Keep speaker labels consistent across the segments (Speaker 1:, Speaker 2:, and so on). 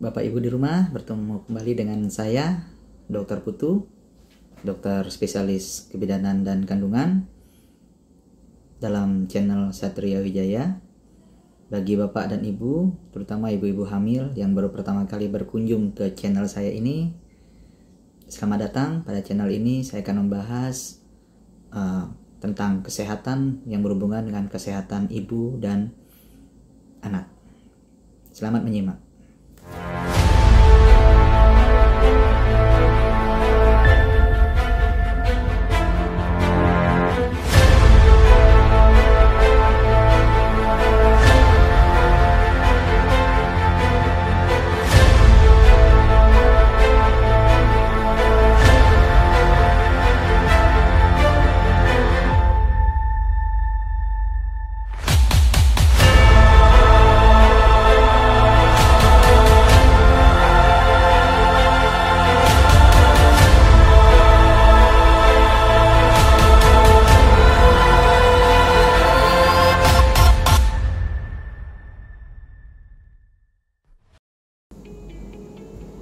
Speaker 1: Bapak Ibu di rumah, bertemu kembali dengan saya, Dr. Putu, dokter spesialis kebidanan dan kandungan dalam channel Satria Wijaya. Bagi Bapak dan Ibu, terutama ibu-ibu hamil yang baru pertama kali berkunjung ke channel saya ini, selamat datang. Pada channel ini saya akan membahas tentang kesehatan yang berhubungan dengan kesehatan ibu dan anak. Selamat menyimak.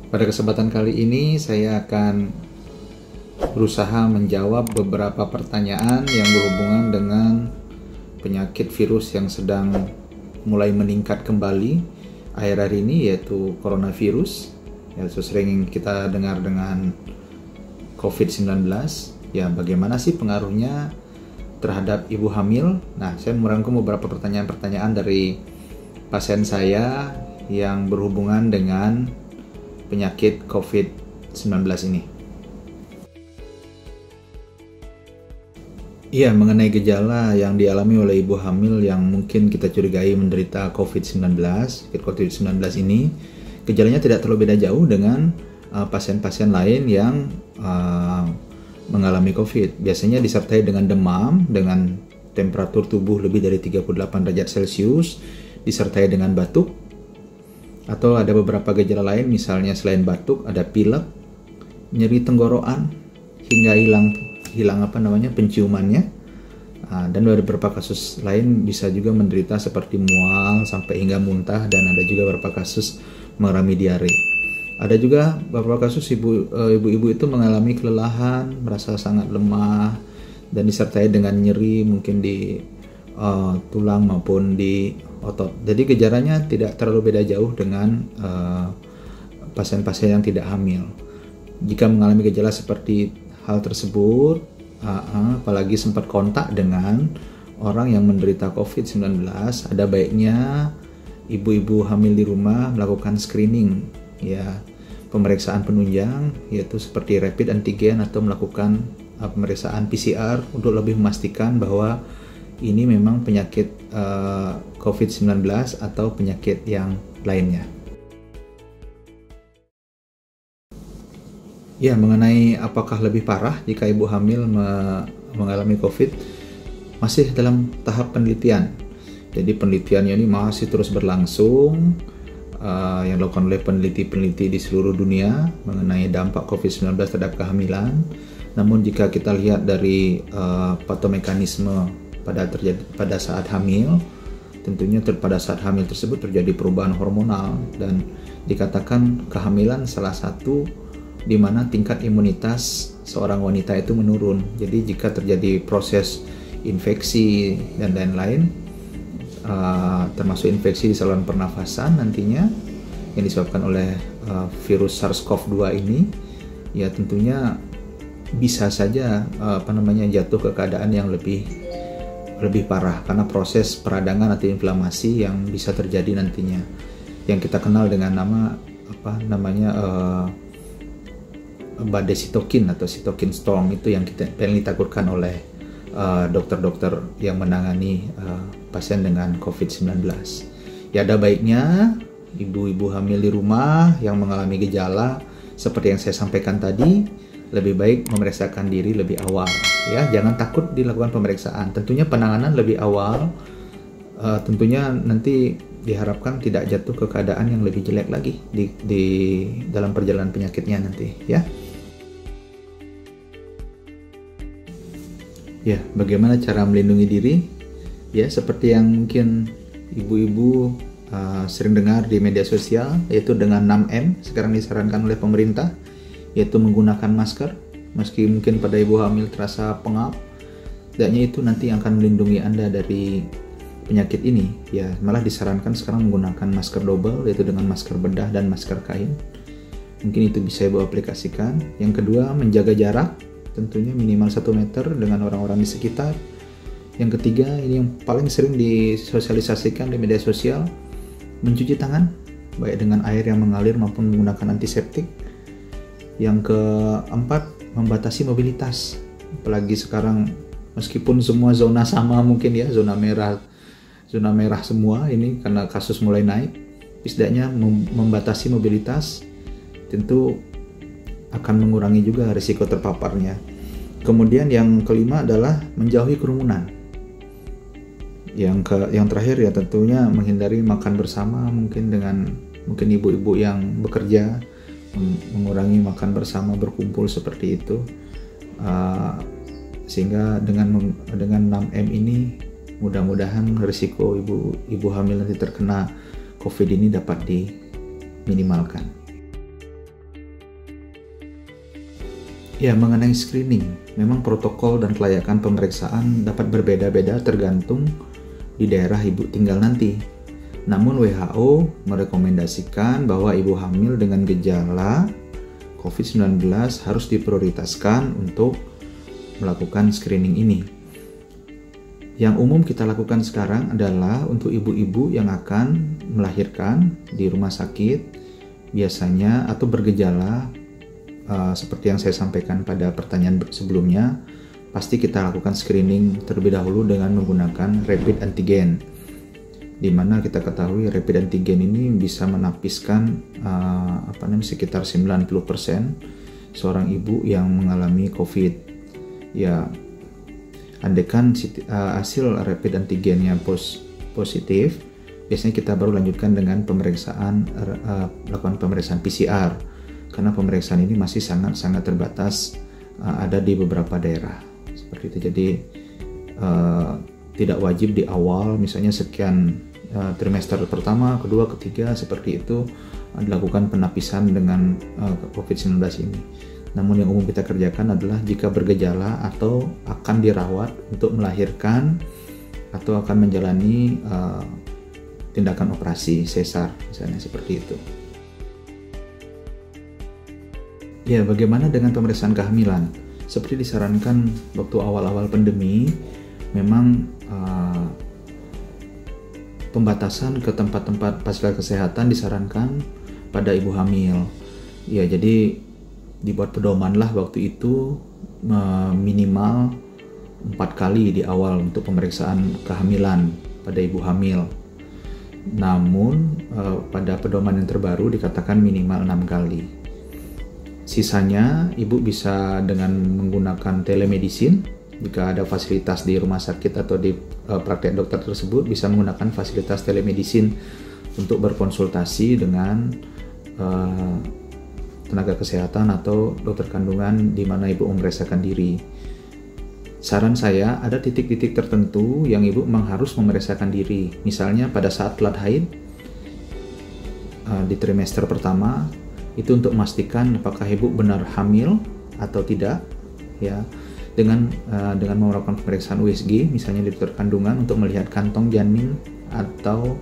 Speaker 1: Pada kesempatan kali ini saya akan berusaha menjawab beberapa pertanyaan yang berhubungan dengan penyakit virus yang sedang mulai meningkat kembali akhir-akhir ini, yaitu coronavirus, yaitu sering kita dengar dengan COVID-19. Ya, bagaimana sih pengaruhnya terhadap ibu hamil? Nah, saya merangkum beberapa pertanyaan-pertanyaan dari pasien saya yang berhubungan dengan penyakit COVID-19 ini. Iya, mengenai gejala yang dialami oleh ibu hamil yang mungkin kita curigai menderita COVID-19 ini, gejalanya tidak terlalu beda jauh dengan pasien-pasien lain yang mengalami COVID. Biasanya disertai dengan demam, dengan temperatur tubuh lebih dari 38 derajat Celcius, disertai dengan batuk, atau ada beberapa gejala lain, misalnya selain batuk ada pilek, nyeri tenggorokan, hingga hilang penciumannya. Dan ada beberapa kasus lain bisa juga menderita seperti mual sampai hingga muntah, dan ada juga beberapa kasus mengalami diare. Ada juga beberapa kasus ibu-ibu itu mengalami kelelahan, merasa sangat lemah, dan disertai dengan nyeri mungkin di tulang maupun di otot. Jadi gejalanya tidak terlalu beda jauh dengan pasien-pasien yang tidak hamil. Jika mengalami gejala seperti hal tersebut, apalagi sempat kontak dengan orang yang menderita COVID-19, ada baiknya ibu-ibu hamil di rumah melakukan screening, ya, pemeriksaan penunjang, yaitu seperti rapid antigen atau melakukan pemeriksaan PCR untuk lebih memastikan bahwa ini memang penyakit COVID-19 atau penyakit yang lainnya. Ya, mengenai apakah lebih parah jika ibu hamil mengalami COVID, masih dalam tahap penelitian. Jadi penelitiannya ini masih terus berlangsung, yang dilakukan oleh peneliti-peneliti di seluruh dunia mengenai dampak COVID-19 terhadap kehamilan. Namun jika kita lihat dari patomekanisme pada saat hamil, tentunya pada saat hamil tersebut terjadi perubahan hormonal, dan dikatakan kehamilan salah satu di mana tingkat imunitas seorang wanita itu menurun. Jadi jika terjadi proses infeksi dan lain-lain, termasuk infeksi di saluran pernafasan nantinya yang disebabkan oleh virus SARS-CoV-2 ini, ya tentunya bisa saja jatuh ke keadaan yang lebih parah karena proses peradangan atau inflamasi yang bisa terjadi nantinya, yang kita kenal dengan nama badai sitokin atau sitokin storm. Itu yang ditakutkan oleh dokter-dokter yang menangani pasien dengan COVID-19. Ya, ada baiknya ibu-ibu hamil di rumah yang mengalami gejala seperti yang saya sampaikan tadi, lebih baik memeriksakan diri lebih awal. Ya, jangan takut dilakukan pemeriksaan. Tentunya penanganan lebih awal, tentunya nanti diharapkan tidak jatuh ke keadaan yang lebih jelek lagi di dalam perjalanan penyakitnya nanti, ya. Ya, bagaimana cara melindungi diri? Ya, seperti yang mungkin ibu-ibu sering dengar di media sosial, yaitu dengan 6M sekarang disarankan oleh pemerintah, yaitu menggunakan masker meski mungkin pada ibu hamil terasa pengap. Tidaknya itu nanti akan melindungi Anda dari penyakit ini. Ya, malah disarankan sekarang menggunakan masker double, yaitu dengan masker bedah dan masker kain. Mungkin itu bisa Ibu aplikasikan. Yang kedua, menjaga jarak, tentunya minimal 1 meter dengan orang-orang di sekitar. Yang ketiga, ini yang paling sering disosialisasikan di media sosial, mencuci tangan, baik dengan air yang mengalir maupun menggunakan antiseptik. Yang keempat, membatasi mobilitas. Apalagi sekarang, meskipun semua zona sama mungkin ya, zona merah semua ini karena kasus mulai naik, setidaknya membatasi mobilitas tentu akan mengurangi juga risiko terpaparnya. Kemudian yang kelima adalah menjauhi kerumunan. Yang terakhir ya tentunya menghindari makan bersama, mungkin ibu-ibu yang bekerja mengurangi makan bersama, berkumpul seperti itu, sehingga dengan 6M ini mudah-mudahan risiko ibu hamil nanti terkena COVID ini dapat diminimalkan. Ya, mengenai screening, memang protokol dan kelayakan pemeriksaan dapat berbeda-beda tergantung di daerah ibu tinggal nanti. Namun WHO merekomendasikan bahwa ibu hamil dengan gejala COVID-19 harus diprioritaskan untuk melakukan screening ini. Yang umum kita lakukan sekarang adalah untuk ibu-ibu yang akan melahirkan di rumah sakit biasanya atau bergejala seperti yang saya sampaikan pada pertanyaan sebelumnya, pasti kita lakukan screening terlebih dahulu dengan menggunakan rapid antigen, di mana kita ketahui rapid antigen ini bisa menapiskan sekitar 90% seorang ibu yang mengalami COVID. Ya, andaikan hasil rapid antigennya positif, biasanya kita baru lanjutkan dengan lakukan pemeriksaan PCR, karena pemeriksaan ini masih sangat terbatas, ada di beberapa daerah seperti itu. Jadi tidak wajib di awal, misalnya sekian trimester pertama, kedua, ketiga seperti itu dilakukan penapisan dengan COVID-19 ini. Namun yang umum kita kerjakan adalah jika bergejala atau akan dirawat untuk melahirkan atau akan menjalani tindakan operasi sesar misalnya seperti itu. Ya, bagaimana dengan pemeriksaan kehamilan? Seperti disarankan waktu awal-awal pandemi, memang pembatasan ke tempat-tempat fasilitas kesehatan disarankan pada ibu hamil. Ya, jadi dibuat pedomanlah waktu itu minimal 4 kali di awal untuk pemeriksaan kehamilan pada ibu hamil. Namun pada pedoman yang terbaru dikatakan minimal 6 kali. Sisanya ibu bisa dengan menggunakan telemedicine. Jika ada fasilitas di rumah sakit atau di praktek dokter tersebut, bisa menggunakan fasilitas telemedicine untuk berkonsultasi dengan tenaga kesehatan atau dokter kandungan di mana ibu memeriksakan diri. Saran saya, ada titik-titik tertentu yang ibu memang harus memeriksakan diri. Misalnya pada saat telat haid di trimester pertama, itu untuk memastikan apakah ibu benar hamil atau tidak, ya, dengan melakukan pemeriksaan USG misalnya di dokter kandungan untuk melihat kantong janin atau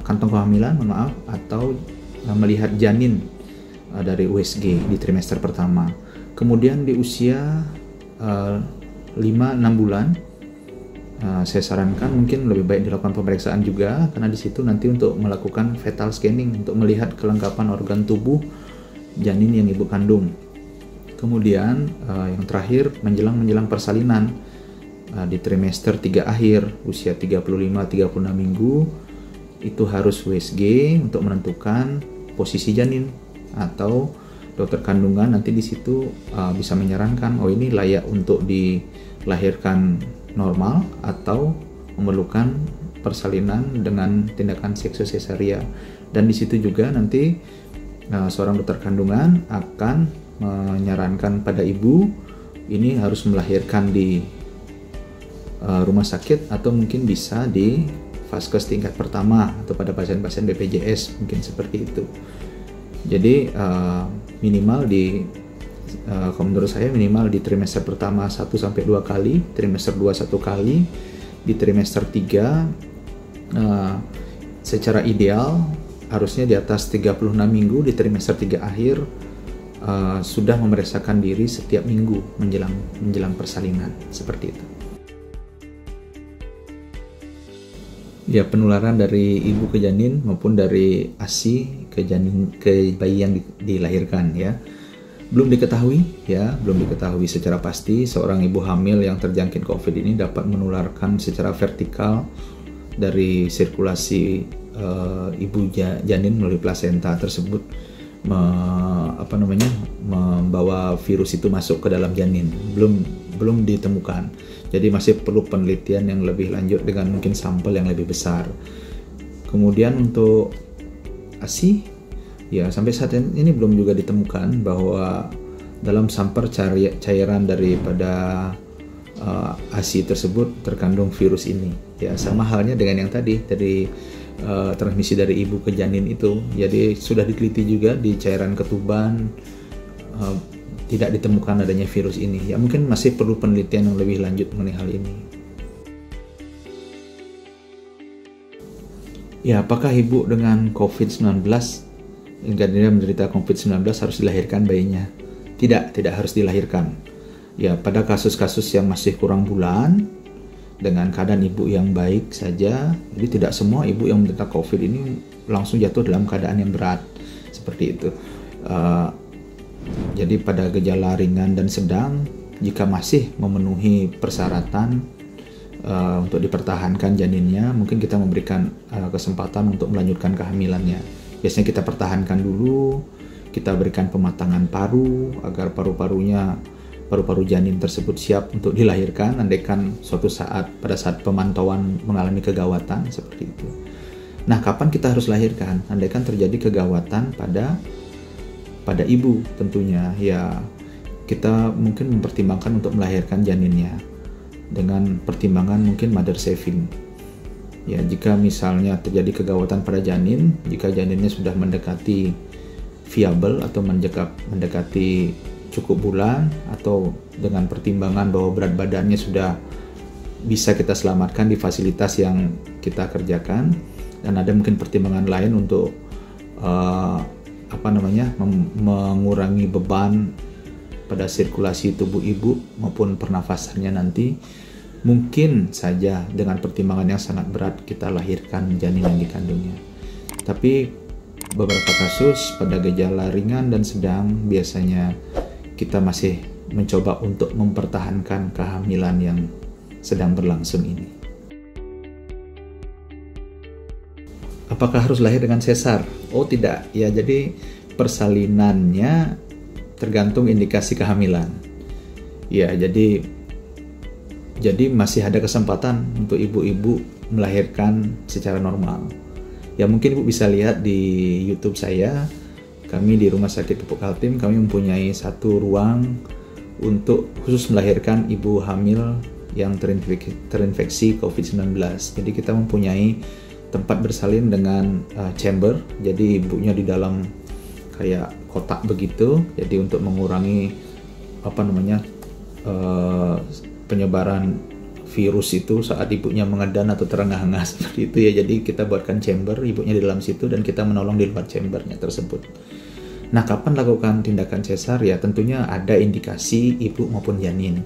Speaker 1: kantong kehamilan, atau melihat janin dari USG di trimester pertama. Kemudian di usia 5-6 bulan, saya sarankan mungkin lebih baik dilakukan pemeriksaan juga, karena di situ nanti untuk melakukan fetal scanning untuk melihat kelengkapan organ tubuh janin yang ibu kandung. Kemudian yang terakhir menjelang persalinan di trimester 3 akhir usia 35-36 minggu itu harus USG untuk menentukan posisi janin, atau dokter kandungan nanti di situ bisa menyarankan ini layak untuk dilahirkan normal atau memerlukan persalinan dengan tindakan seksu sesaria. Dan di situ juga nanti seorang dokter kandungan akan menyarankan pada ibu ini harus melahirkan di rumah sakit atau mungkin bisa di vaskes tingkat pertama atau pada pasien-pasien BPJS mungkin seperti itu. Jadi minimal kalau menurut saya minimal di trimester pertama 1-2 kali, trimester 2 1 kali, di trimester 3 secara ideal harusnya di atas 36 minggu, di trimester 3 akhir sudah memeriksakan diri setiap minggu menjelang persalinan, seperti itu. Ya, penularan dari ibu ke janin maupun dari ASI ke janin ke bayi yang dilahirkan ya. Belum diketahui secara pasti seorang ibu hamil yang terjangkit COVID ini dapat menularkan secara vertikal dari sirkulasi ibu janin melalui plasenta tersebut, membawa virus itu masuk ke dalam janin. Belum ditemukan. Jadi masih perlu penelitian yang lebih lanjut dengan mungkin sampel yang lebih besar. Kemudian untuk ASI, ya sampai saat ini belum juga ditemukan bahwa dalam sampel cairan daripada ASI tersebut terkandung virus ini. Ya sama halnya dengan yang tadi dari transmisi dari ibu ke janin itu. Jadi sudah diteliti juga di cairan ketuban, tidak ditemukan adanya virus ini. Ya mungkin masih perlu penelitian yang lebih lanjut mengenai hal ini. Ya, apakah ibu dengan COVID-19 yang menderita COVID-19 harus dilahirkan bayinya? Tidak harus dilahirkan. Ya, pada kasus-kasus yang masih kurang bulan dengan keadaan ibu yang baik saja, jadi tidak semua ibu yang menderita COVID ini langsung jatuh dalam keadaan yang berat seperti itu. Jadi pada gejala ringan dan sedang, jika masih memenuhi persyaratan untuk dipertahankan janinnya, mungkin kita memberikan kesempatan untuk melanjutkan kehamilannya. Biasanya kita pertahankan dulu, kita berikan pematangan paru agar paru-paru janin tersebut siap untuk dilahirkan, andaikan suatu saat pada saat pemantauan mengalami kegawatan seperti itu. Nah, kapan kita harus lahirkan? Andaikan terjadi kegawatan pada ibu tentunya, ya kita mungkin mempertimbangkan untuk melahirkan janinnya dengan pertimbangan mungkin mother saving. Ya, jika misalnya terjadi kegawatan pada janin, jika janinnya sudah mendekati viable atau mendekati cukup bulan, atau dengan pertimbangan bahwa berat badannya sudah bisa kita selamatkan di fasilitas yang kita kerjakan, dan ada mungkin pertimbangan lain untuk mengurangi beban pada sirkulasi tubuh ibu maupun pernafasannya nanti, mungkin saja dengan pertimbangan yang sangat berat kita lahirkan janin yang dikandungnya. Tapi beberapa kasus pada gejala ringan dan sedang, biasanya kita masih mencoba untuk mempertahankan kehamilan yang sedang berlangsung ini. Apakah harus lahir dengan sesar? Oh tidak, ya jadi persalinannya tergantung indikasi kehamilan. Ya jadi masih ada kesempatan untuk ibu-ibu melahirkan secara normal. Ya mungkin ibu bisa lihat di YouTube saya, kami di Rumah Sakit Pupuk Kaltim, kami mempunyai satu ruang untuk khusus melahirkan ibu hamil yang terinfeksi COVID-19. Jadi kita mempunyai tempat bersalin dengan chamber, jadi ibunya di dalam kayak kotak begitu, jadi untuk mengurangi penyebaran virus itu saat ibunya mengedan atau terengah-engah seperti itu ya. Jadi kita buatkan chamber, ibunya di dalam situ dan kita menolong di luar chambernya tersebut. Nah, kapan lakukan tindakan sesar? Ya tentunya ada indikasi ibu maupun janin.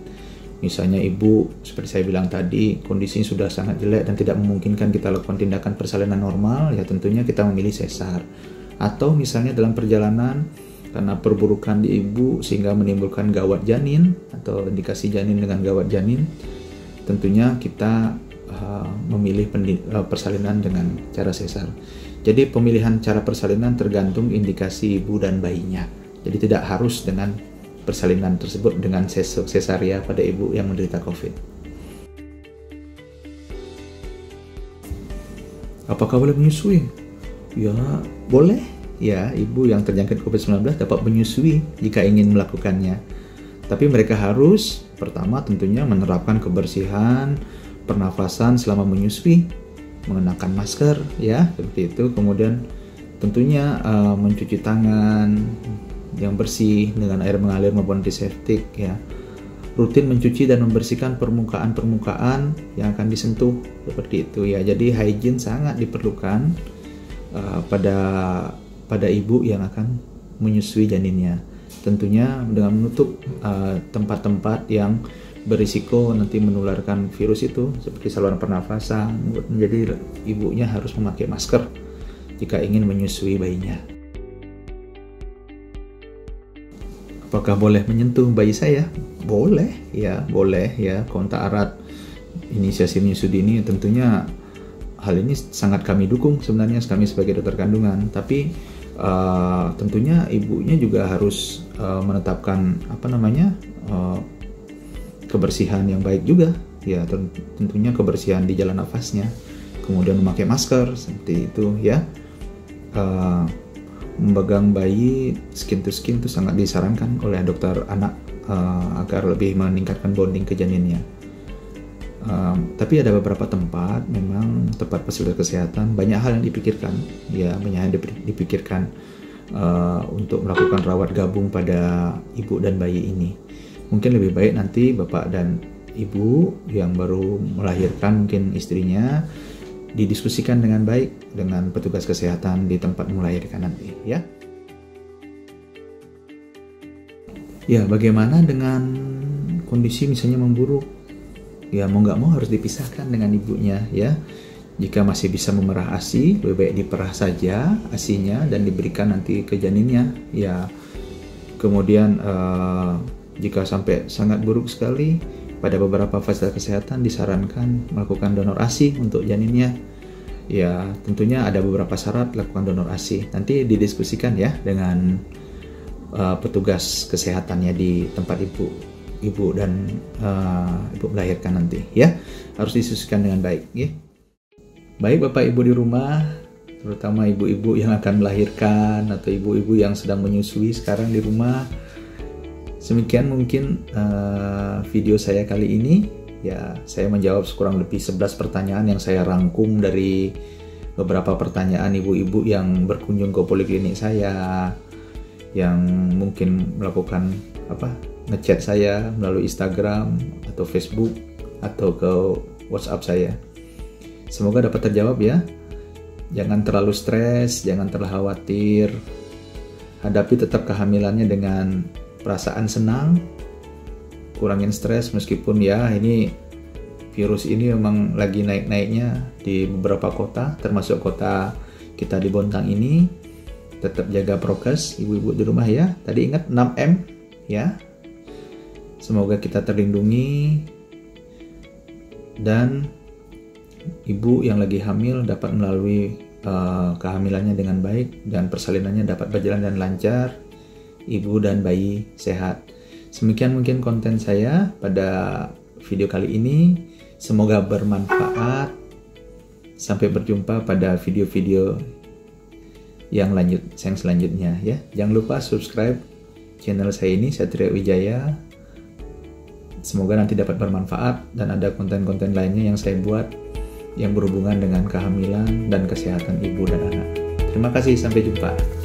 Speaker 1: Misalnya ibu, seperti saya bilang tadi, kondisinya sudah sangat jelek dan tidak memungkinkan kita lakukan tindakan persalinan normal, ya tentunya kita memilih sesar. Atau misalnya dalam perjalanan, karena perburukan di ibu sehingga menimbulkan gawat janin atau indikasi janin dengan gawat janin, tentunya kita memilih persalinan dengan cara sesar. Jadi pemilihan cara persalinan tergantung indikasi ibu dan bayinya. Jadi tidak harus dengan persalinan tersebut dengan sesaria pada ibu yang menderita COVID. Apakah boleh menyusui? Ya, boleh. Ya, ibu yang terjangkit COVID-19 dapat menyusui jika ingin melakukannya. Tapi mereka harus pertama tentunya menerapkan kebersihan pernafasan selama menyusui. mengenakan masker ya, seperti itu. Kemudian tentunya mencuci tangan yang bersih dengan air mengalir maupun antiseptik ya. Rutin mencuci dan membersihkan permukaan-permukaan yang akan disentuh, seperti itu ya. Jadi hygiene sangat diperlukan pada ibu yang akan menyusui janinnya. Tentunya dengan menutup tempat-tempat yang berisiko nanti menularkan virus itu, seperti saluran pernafasan. Jadi ibunya harus memakai masker jika ingin menyusui bayinya. Apakah boleh menyentuh bayi saya? Boleh ya, kontak erat inisiasi menyusui dini tentunya hal ini sangat kami dukung sebenarnya, kami sebagai dokter kandungan. Tapi tentunya ibunya juga harus menetapkan kebersihan yang baik juga ya, tentunya kebersihan di jalan nafasnya, kemudian memakai masker seperti itu ya. Memegang bayi skin to skin itu sangat disarankan oleh dokter anak agar lebih meningkatkan bonding ke janinnya. Tapi ada beberapa tempat, memang tempat fasilitas kesehatan banyak hal yang dipikirkan ya, untuk melakukan rawat gabung pada ibu dan bayi ini. Mungkin lebih baik nanti bapak dan ibu yang baru melahirkan, mungkin istrinya, didiskusikan dengan baik dengan petugas kesehatan di tempat melahirkan nanti ya. Ya, bagaimana dengan kondisi misalnya memburuk? Ya, mau nggak mau harus dipisahkan dengan ibunya ya. Jika masih bisa memerah ASI, lebih baik diperah saja ASInya dan diberikan nanti ke janinnya ya. Kemudian jika sampai sangat buruk sekali, pada beberapa fasilitas kesehatan disarankan melakukan donor ASI untuk janinnya. Ya, tentunya ada beberapa syarat lakukan donor ASI. Nanti didiskusikan ya dengan petugas kesehatannya di tempat ibu dan ibu melahirkan nanti ya. Harus didiskusikan dengan baik ya. Baik Bapak Ibu di rumah, terutama ibu-ibu yang akan melahirkan atau ibu-ibu yang sedang menyusui sekarang di rumah. Demikian mungkin video saya kali ini ya. Saya menjawab kurang lebih 11 pertanyaan yang saya rangkum dari beberapa pertanyaan ibu-ibu yang berkunjung ke poliklinik saya, yang mungkin melakukan ngechat saya melalui Instagram atau Facebook atau ke WhatsApp saya. Semoga dapat terjawab ya. Jangan terlalu stres, jangan terlalu khawatir. Hadapi tetap kehamilannya dengan perasaan senang, kurangin stres meskipun ya ini virus ini memang lagi naik-naiknya di beberapa kota, termasuk kota kita di Bontang ini. Tetap jaga prokes ibu-ibu di rumah ya. Tadi ingat 6M ya. Semoga kita terlindungi dan ibu yang lagi hamil dapat melalui kehamilannya dengan baik dan persalinannya dapat berjalan dan lancar. Ibu dan bayi sehat. Demikian mungkin konten saya pada video kali ini. Semoga bermanfaat. Sampai berjumpa pada video-video yang selanjutnya ya. Jangan lupa subscribe channel saya ini, Satria Wijaya. Semoga nanti dapat bermanfaat dan ada konten-konten lainnya yang saya buat yang berhubungan dengan kehamilan dan kesehatan ibu dan anak. Terima kasih, sampai jumpa.